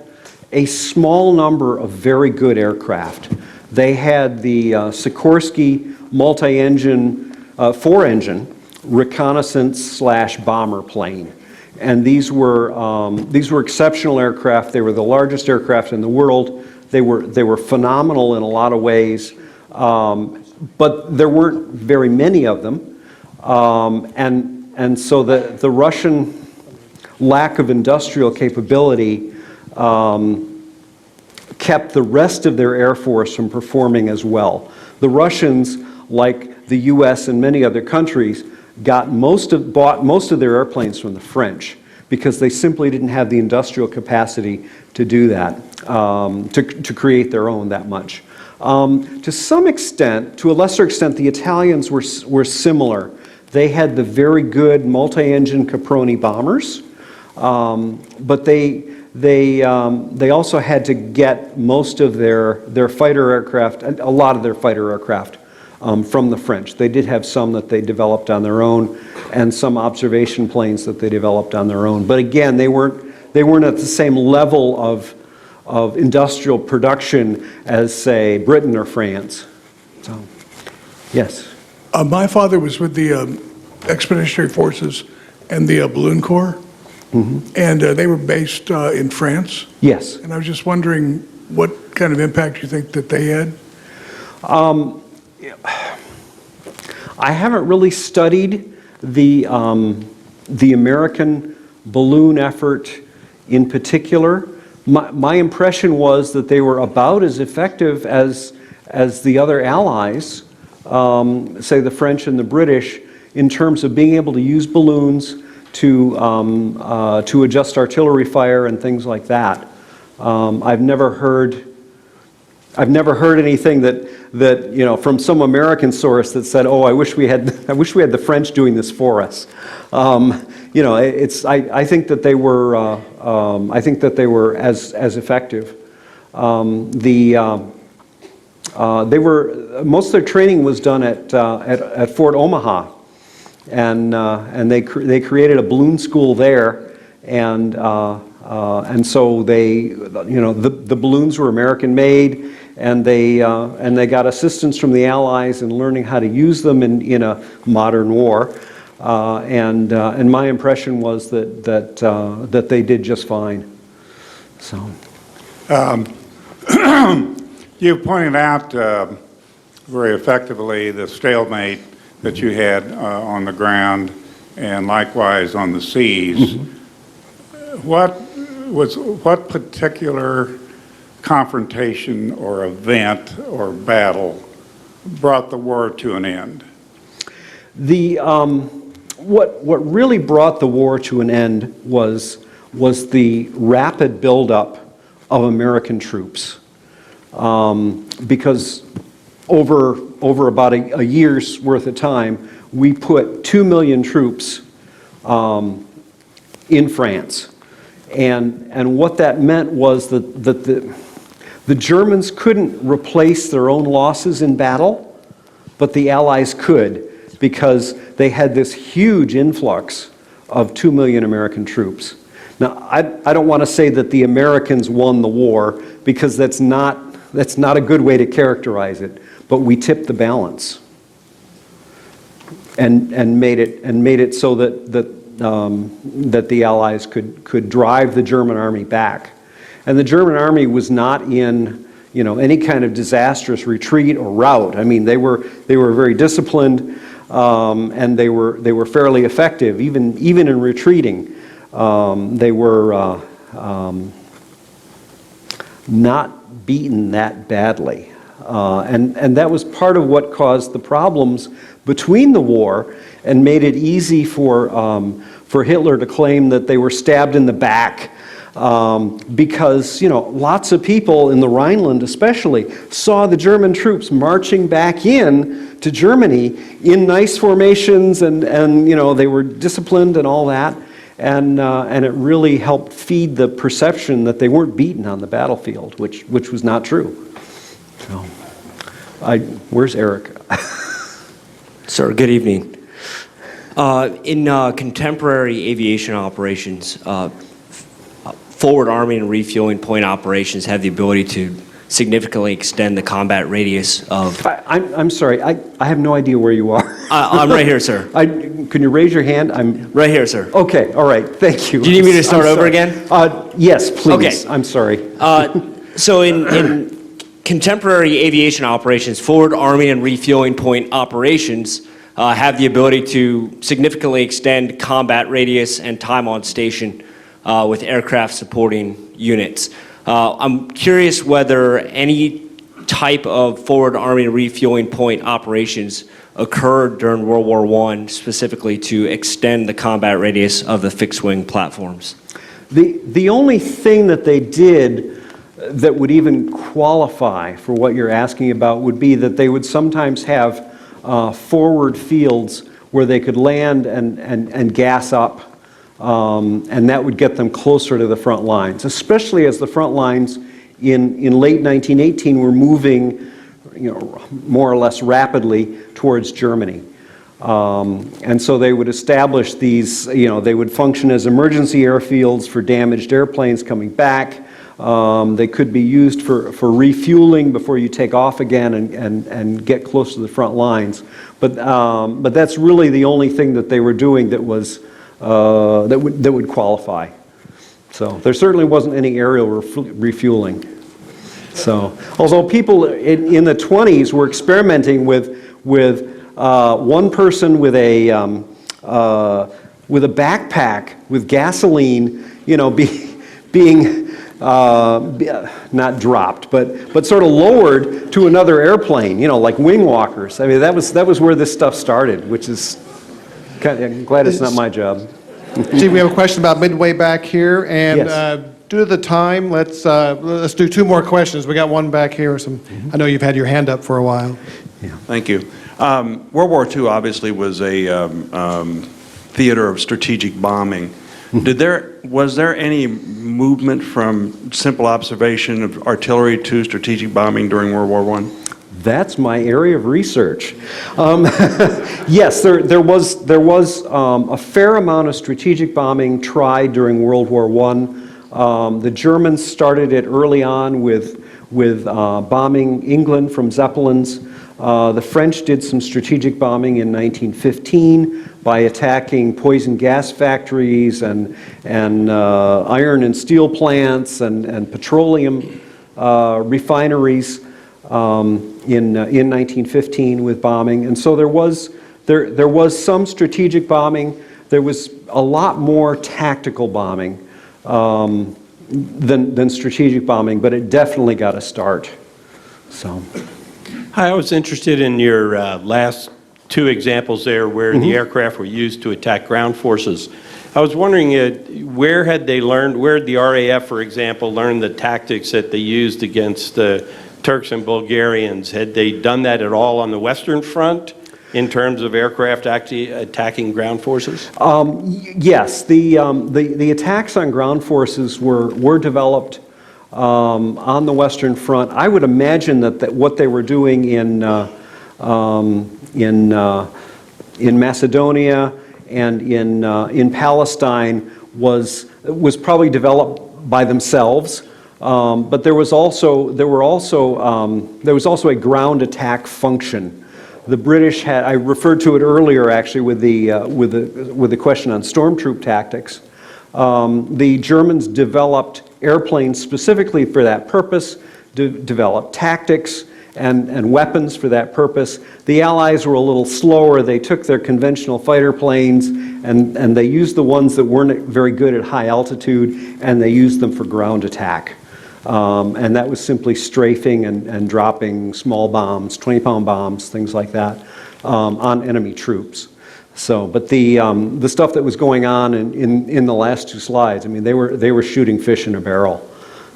A: a small number of very good aircraft. They had the Sikorsky multi-engine, four-engine reconnaissance/bomber plane. And these were exceptional aircraft. They were the largest aircraft in the world. They were phenomenal in a lot of ways, but there weren't very many of them. And so the Russian lack of industrial capability kept the rest of their air force from performing as well. The Russians, like the U.S. and many other countries, bought most of their airplanes from the French because they simply didn't have the industrial capacity to do that, to create their own that much. To some extent, to a lesser extent, the Italians were similar. They had the very good multi-engine Caproni bombers, but they also had to get most of their fighter aircraft, a lot of their fighter aircraft, from the French. They did have some that they developed on their own, and some observation planes that they developed on their own. But again, they weren't at the same level of industrial production as, say, Britain or France. So, yes.
I: My father was with the Expeditionary Forces and the Balloon Corps, and they were based in France.
A: Yes.
I: And I was just wondering what kind of impact you think that they had?
A: I haven't really studied the the American balloon effort in particular, my impression was that they were about as effective as the other allies, say the French and the British, in terms of being able to use balloons to adjust artillery fire and things like that. I've never heard anything that from some American source that said, "Oh, I wish we had the French doing this for us." I think that they were as effective. Most of their training was done at Fort Omaha, and they created a balloon school there, and so the balloons were American made, and they got assistance from the Allies in learning how to use them in a modern war, and my impression was that they did just fine. So.
J: You pointed out very effectively the stalemate that you had on the ground and likewise on the seas. What particular confrontation or event or battle brought the war to an end?
A: What really brought the war to an end was the rapid buildup of American troops. Because over about a year's worth of time, we put 2 million troops in France. And what that meant was that the Germans couldn't replace their own losses in battle, but the Allies could, because they had this huge influx of 2 million American troops. Now, I don't want to say that the Americans won the war, because that's not a good way to characterize it, but we tipped the balance and made it so that the Allies could drive the German army back. And the German army was not in any kind of disastrous retreat or rout. I mean, they were very disciplined, and they were fairly effective even in retreating. They were not beaten that badly. And that was part of what caused the problems between the war and made it easy for Hitler to claim that they were stabbed in the back, because lots of people in the Rhineland especially saw the German troops marching back in to Germany in nice formations, and they were disciplined and all that. And it really helped feed the perception that they weren't beaten on the battlefield, which was not true. So, where's Eric?
K: Sir, good evening. In contemporary aviation operations, forward arming and refueling point operations have the ability to significantly extend the combat radius of...
A: I'm sorry, I have no idea where you are.
K: I'm right here, sir.
A: Can you raise your hand? I'm
K: right here, sir.
A: Okay, all right, thank you.
K: Do you need me to start over again?
A: Yes, please.
K: Okay.
A: I'm sorry.
K: So in contemporary aviation operations, forward arming and refueling point operations have the ability to significantly extend combat radius and time on station with aircraft supporting units. I'm curious whether any type of forward arming and refueling point operations occurred during World War I specifically to extend the combat radius of the fixed-wing platforms.
A: The only thing that they did that would even qualify for what you're asking about would be that they would sometimes have forward fields where they could land and gas up, and that would get them closer to the front lines, especially as the front lines in late 1918 were moving more or less rapidly towards Germany. And so they would establish these, they would function as emergency airfields for damaged airplanes coming back. They could be used for refueling before you take off again and get close to the front lines. But that's really the only thing that they were doing that was that would qualify. So there certainly wasn't any aerial refueling. So although people in the 20s were experimenting with one person with a with a backpack with gasoline, being not dropped, but sort of lowered to another airplane, like wing walkers. I mean, that was where this stuff started, which is I'm glad it's not my job.
B: Steve, we have a question about midway back here, and
A: Yes.
B: due to the time, let's do two more questions. We got one back here. I know you've had your hand up for a while.
L: Thank you. World War II obviously was a theater of strategic bombing. Was there any movement from simple observation of artillery to strategic bombing during World War I?
A: That's my area of research. Yes, there was a fair amount of strategic bombing tried during World War I. The Germans started it early on with bombing England from Zeppelins. The French did some strategic bombing in 1915 by attacking poison gas factories and iron and steel plants and petroleum refineries in 1915 with bombing. And so there was some strategic bombing. There was a lot more tactical bombing than strategic bombing, but it definitely got a start. So.
M: Hi, I was interested in your last two examples there where the aircraft were used to attack ground forces. I was wondering where had the RAF, for example, learned the tactics that they used against the Turks and Bulgarians? Had they done that at all on the Western Front in terms of aircraft actually attacking ground forces?
A: Yes, the attacks on ground forces were developed on the Western Front. I would imagine that what they were doing in Macedonia and in Palestine was probably developed by themselves. But there was also a ground attack function. The British had, I referred to it earlier actually with the question on stormtroop tactics. The Germans developed airplanes specifically for that purpose, developed tactics and weapons for that purpose. The Allies were a little slower. They took their conventional fighter planes and they used the ones that weren't very good at high altitude, and they used them for ground attack. And that was simply strafing and dropping small bombs, 20-pound bombs, things like that, on enemy troops. So, but the stuff that was going on in the last two slides, I mean, they were shooting fish in a barrel,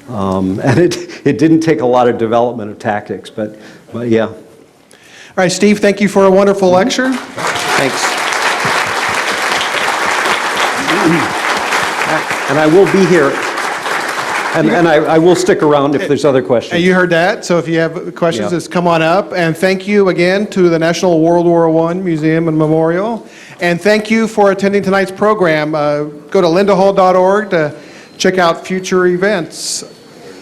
A: and it didn't take a lot of development of tactics, but yeah.
B: All right, Steve, thank you for a wonderful lecture.
A: Thanks. And I will be here, and I will stick around if there's other questions.
B: And you heard that, so if you have questions,
A: Yeah.
B: just come on up. And thank you again to the National World War I Museum and Memorial. And thank you for attending tonight's program. Go to lindahall.org to check out future events.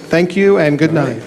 B: Thank you and good night.